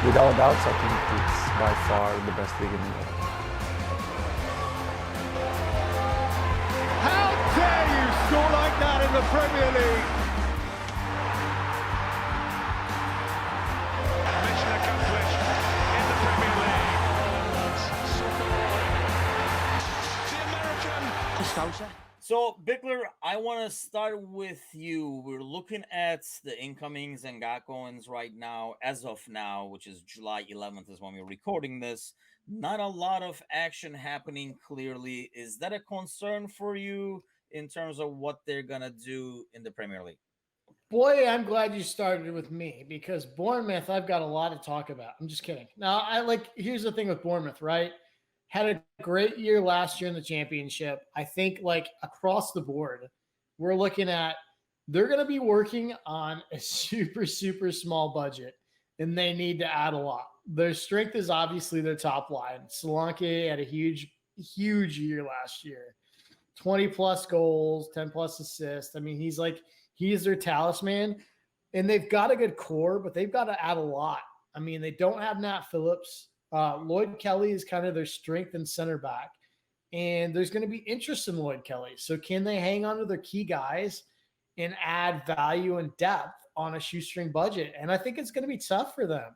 Without doubts, I think it's by far the best league in Europe. How dare you score like that in the Premier League? Mission accomplished in the Premier League. The American Scouser. So, Bickler, I want to start with you. We're looking at the incomings and outgoings right now, as of now, which is July 11th is when we're recording this. Not a lot of action happening clearly. Is that a concern for you in terms of what they're going to do in the Premier League? Boy, I'm glad you started with me because Bournemouth, I've got a lot to talk about. I'm just kidding. Now, here's the thing with Bournemouth, right? Had a great year last year in the championship. I think across the board, we're looking at they're going to be working on a super, super small budget, and they need to add a lot. Their strength is obviously their top line. Solanke had a huge, huge year last year. 20 plus goals, 10 plus assists. I mean, he is their talisman, and they've got a good core, but they've got to add a lot. I mean, they don't have Nat Phillips. Lloyd Kelly is kind of their strength and center back, and there's going to be interest in Lloyd Kelly. So can they hang on to their key guys and add value and depth on a shoestring budget? And I think it's going to be tough for them.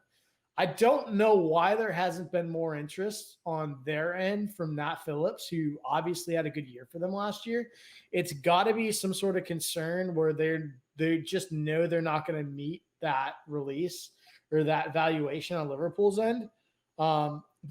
I don't know why there hasn't been more interest on their end from Nat Phillips, who obviously had a good year for them last year. It's got to be some sort of concern where they just know they're not going to meet that release or that valuation on Liverpool's end.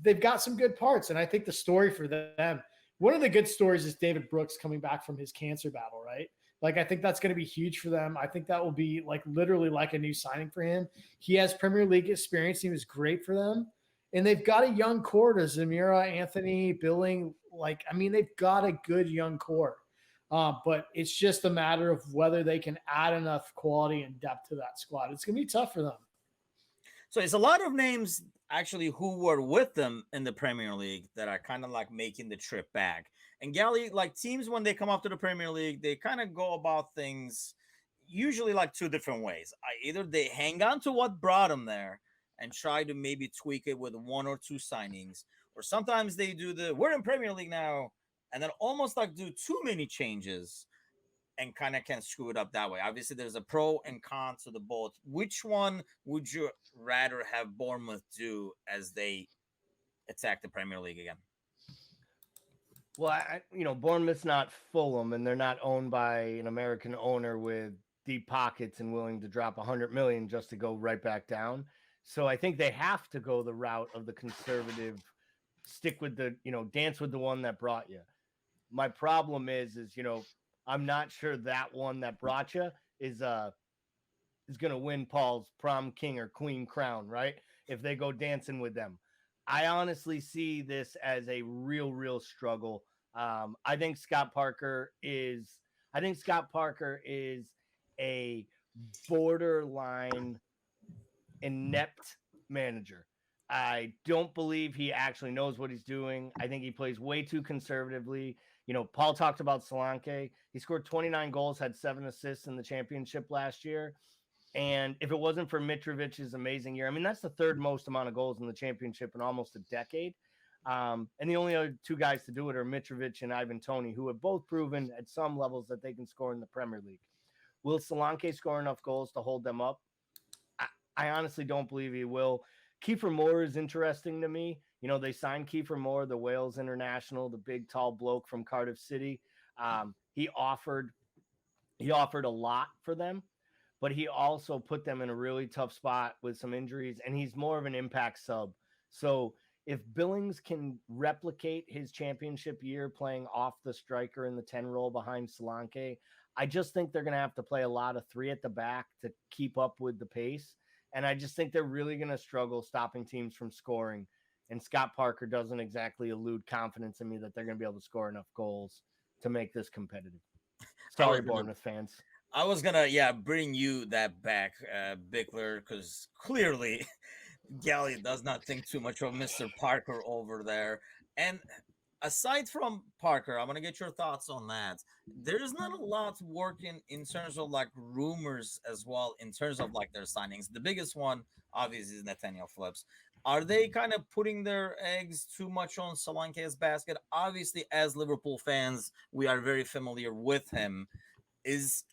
They've got some good parts, and I think the story for them, one of the good stories is David Brooks coming back from his cancer battle, right? I think that's going to be huge for them. I think that will be literally like a new signing for him. He has Premier League experience. He was great for them. And they've got a young core to Zamira, Anthony, Billing. They've got a good young core. But it's just a matter of whether they can add enough quality and depth to that squad. It's going to be tough for them. So it's a lot of names actually who were with them in the Premier League that are kind of making the trip back. And Gally, teams when they come up to the Premier League, they kind of go about things usually two different ways. Either they hang on to what brought them there and try to maybe tweak it with one or two signings, or sometimes they do we're in Premier League now, and then almost do too many changes and kind of can screw it up that way. Obviously, there's a pro and con to the both. Which one would you rather have Bournemouth do as they attack the Premier League again? Well, Bournemouth's not Fulham, and they're not owned by an American owner with deep pockets and willing to drop $100 million just to go right back down. So I think they have to go the route of the conservative, stick with the, dance with the one that brought you. My problem is I'm not sure that one that brought you is going to win Paul's prom king or queen crown, right? If they go dancing with them. I honestly see this as a real struggle. I think Scott Parker is a borderline inept manager. I don't believe he actually knows what he's doing. I think he plays way too conservatively. Paul talked about Solanke. He scored 29 goals, had 7 assists in the championship last year. And if it wasn't for Mitrovic's amazing year, that's the third most amount of goals in the championship in almost a decade. And the only other two guys to do it are Mitrovic and Ivan Toney, who have both proven at some levels that they can score in the Premier League. Will Solanke score enough goals to hold them up? I honestly don't believe he will. Kiefer Moore is interesting to me. They signed Kiefer Moore, the Wales international, the big, tall bloke from Cardiff City. He offered a lot for them, but he also put them in a really tough spot with some injuries, and he's more of an impact sub. So if Billings can replicate his championship year playing off the striker in the 10 role behind Solanke, I just think they're going to have to play a lot of 3 at the back to keep up with the pace. And I just think they're really going to struggle stopping teams from scoring. And Scott Parker doesn't exactly elude confidence in me that they're going to be able to score enough goals to make this competitive. Sorry, Bournemouth fans. I was going to, bring you that back, Bickler, because clearly Gally does not think too much of Mr. Parker over there. And aside from Parker, I'm going to get your thoughts on that. There's not a lot working in terms of rumors as well, in terms of their signings. The biggest one obviously is Nathaniel Phillips. Are they kind of putting their eggs too much on Solanke's basket? Obviously, as Liverpool fans, we are very familiar with him. Is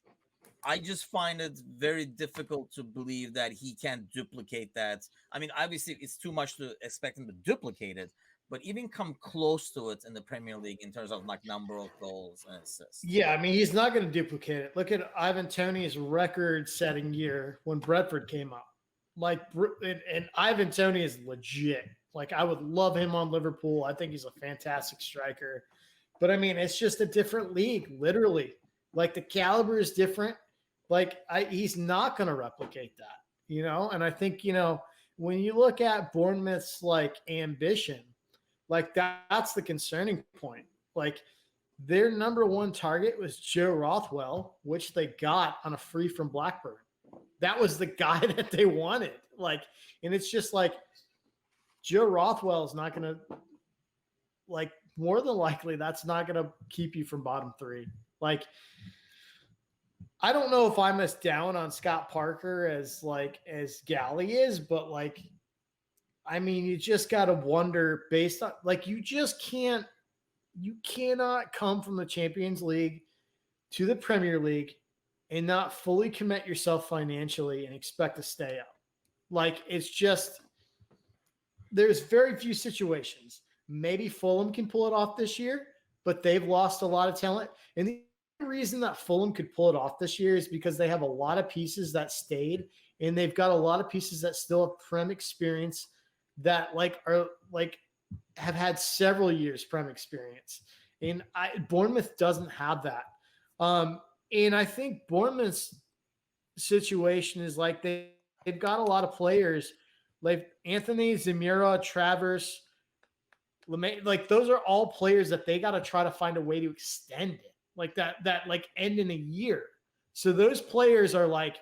I just find it very difficult to believe that he can't duplicate that. I mean, obviously, it's too much to expect him to duplicate it, but even come close to it in the Premier League in terms of like number of goals and assists. Yeah, I mean, he's not going to duplicate it. Look at Ivan Toney's record-setting year when Brentford came up. Like, and Ivan Toney is legit. Like, I would love him on Liverpool. I think he's a fantastic striker. But I mean, it's just a different league, literally. Like, the caliber is different. Like, he's not going to replicate that, you know? And I think, you know, when you look at Bournemouth's, like, ambition, like, that's the concerning point. Like, their number one target was Joe Rothwell, which they got on a free from Blackburn. That was the guy that they wanted. Like, and it's just like Joe Rothwell is not going to, like, more than likely, that's not going to keep you from bottom three. Like, I don't know if I'm as down on Scott Parker as Galley is, but like, I mean, you just got to wonder based on, like, you cannot come from the Champions League to the Premier League and not fully commit yourself financially and expect to stay up. Like, it's just, there's very few situations. Maybe Fulham can pull it off this year, but they've lost a lot of talent. And the reason that Fulham could pull it off this year is because they have a lot of pieces that stayed, and they've got a lot of pieces that still have Prem experience that have had several years Prem experience. And Bournemouth doesn't have that. And I think Bournemouth's situation is like they've got a lot of players like Anthony, Zamira, Travers, LeMay, like those are all players that they got to try to find a way to extend it, like that like end in a year. So those players are like,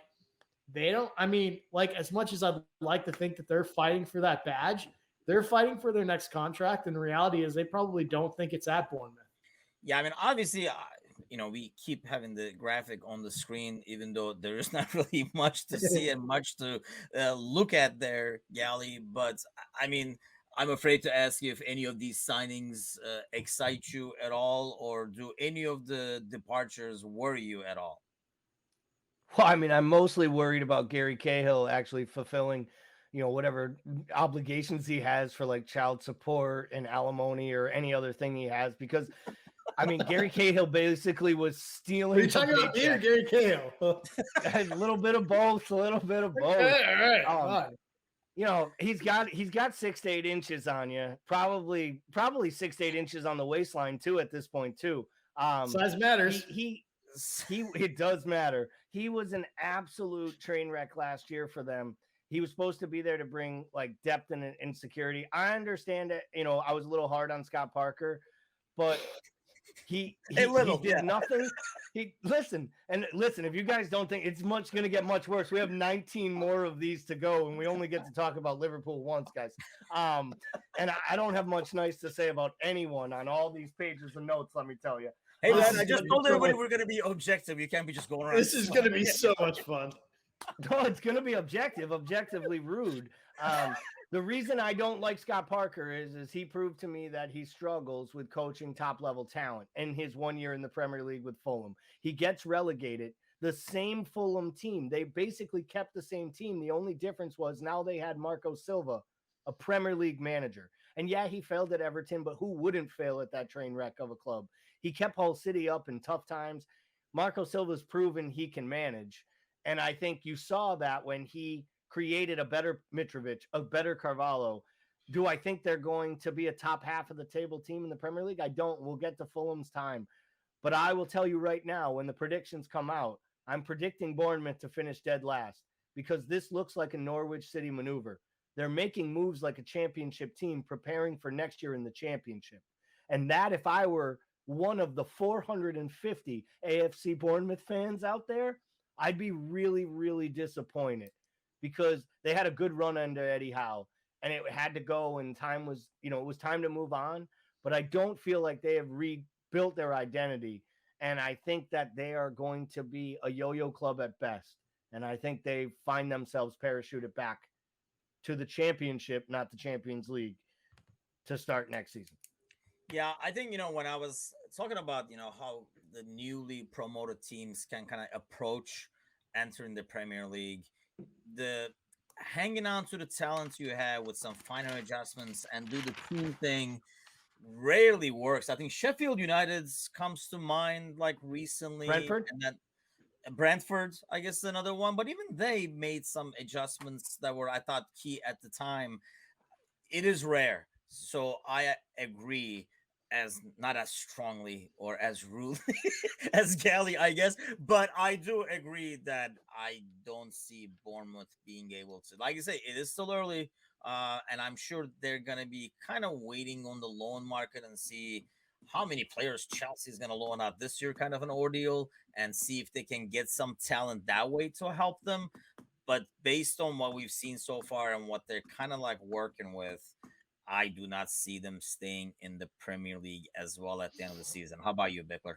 they don't, I mean, like, as much as I'd like to think that they're fighting for that badge, they're fighting for their next contract. And the reality is they probably don't think it's at Bournemouth. Yeah, I mean, obviously, you know, we keep having the graphic on the screen, even though there is not really much to see and much to look at there, Gally. But I mean, I'm afraid to ask you if any of these signings excite you at all, or do any of the departures worry you at all? Well, I mean, I'm mostly worried about Gary Cahill actually fulfilling, you know, whatever obligations he has for like child support and alimony or any other thing he has, because I mean, Gary Cahill basically was stealing. Are you talking about me or Gary Cahill? A little bit of both, a little bit of both. Okay, all right. You know, he's got 6 to 8 inches on you, probably 6 to 8 inches on the waistline too at this point too. Size matters. It does matter. He was an absolute train wreck last year for them. He was supposed to be there to bring like depth and security. I understand it. You know, I was a little hard on Scott Parker, but he did nothing. Listen. If you guys don't think it's going to get much worse, we have 19 more of these to go, and we only get to talk about Liverpool once, guys. And I don't have much nice to say about anyone on all these pages of notes. Let me tell you. Hey man, I just told everybody we're going to be objective. You can't be just going around. This is going to be so much fun. No, it's going to be objectively rude. The reason I don't like Scott Parker is he proved to me that he struggles with coaching top-level talent in his 1 year in the Premier League with Fulham. He gets relegated. The same Fulham team, they basically kept the same team. The only difference was now they had Marco Silva, a Premier League manager. And yeah, he failed at Everton, but who wouldn't fail at that train wreck of a club? He kept Hull City up in tough times. Marco Silva's proven he can manage. And I think you saw that when he created a better Mitrovic, a better Carvalho. Do I think they're going to be a top half of the table team in the Premier League? I don't. We'll get to Fulham's time. But I will tell you right now, when the predictions come out, I'm predicting Bournemouth to finish dead last, because this looks like a Norwich City maneuver. They're making moves like a championship team, preparing for next year in the championship. And that, if I were one of the 450 AFC Bournemouth fans out there, I'd be really, really disappointed, because they had a good run under Eddie Howe, and it had to go, and time was, you know, it was time to move on. But I don't feel like they have rebuilt their identity. And I think that they are going to be a yo-yo club at best. And I think they find themselves parachuted back to the championship, not the Champions League, to start next season. Yeah, I think, when I was talking about, how the newly promoted teams can kind of approach entering the Premier League, the hanging on to the talents you have with some finer adjustments and do the team thing rarely works. I think Sheffield United's comes to mind like recently. Brentford? And then Brentford, I guess, another one. But even they made some adjustments that were, I thought, key at the time. It is rare. So I agree, as not as strongly or as rudely as Gally, I guess, but I do agree that I don't see Bournemouth being able to, like I say, it is still early, and I'm sure they're going to be kind of waiting on the loan market and see how many players Chelsea's going to loan out this year, kind of an ordeal, and see if they can get some talent that way to help them. But based on what we've seen so far and what they're kind of like working with, I do not see them staying in the Premier League as well at the end of the season. How about you, Bickler?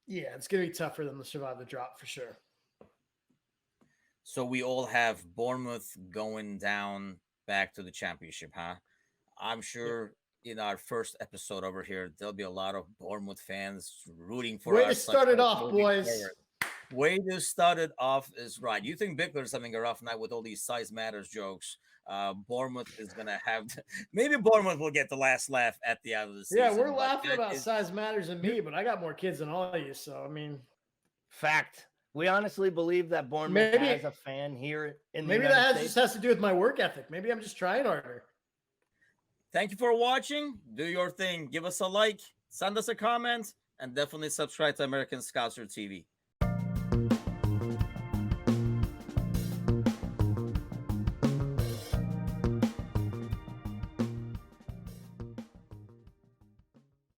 Yeah, it's going to be tough for them to survive the drop for sure. So we all have Bournemouth going down back to the championship, huh? I'm sure in our first episode over here, there'll be a lot of Bournemouth fans rooting for us. Way to start it off, boys. Forward. Way to start it off is right. You think Bickler's having a rough night with all these size matters jokes. Bournemouth is going to have maybe Bournemouth will get the last laugh at the end of the season. Yeah, we're laughing about size matters and me, but I got more kids than all of you. So, I mean, fact. We honestly believe that Bournemouth has a fan here in the United States. Just has to do with my work ethic. Maybe I'm just trying harder. Thank you for watching. Do your thing. Give us a like, send us a comment, and definitely subscribe to American Scouser TV.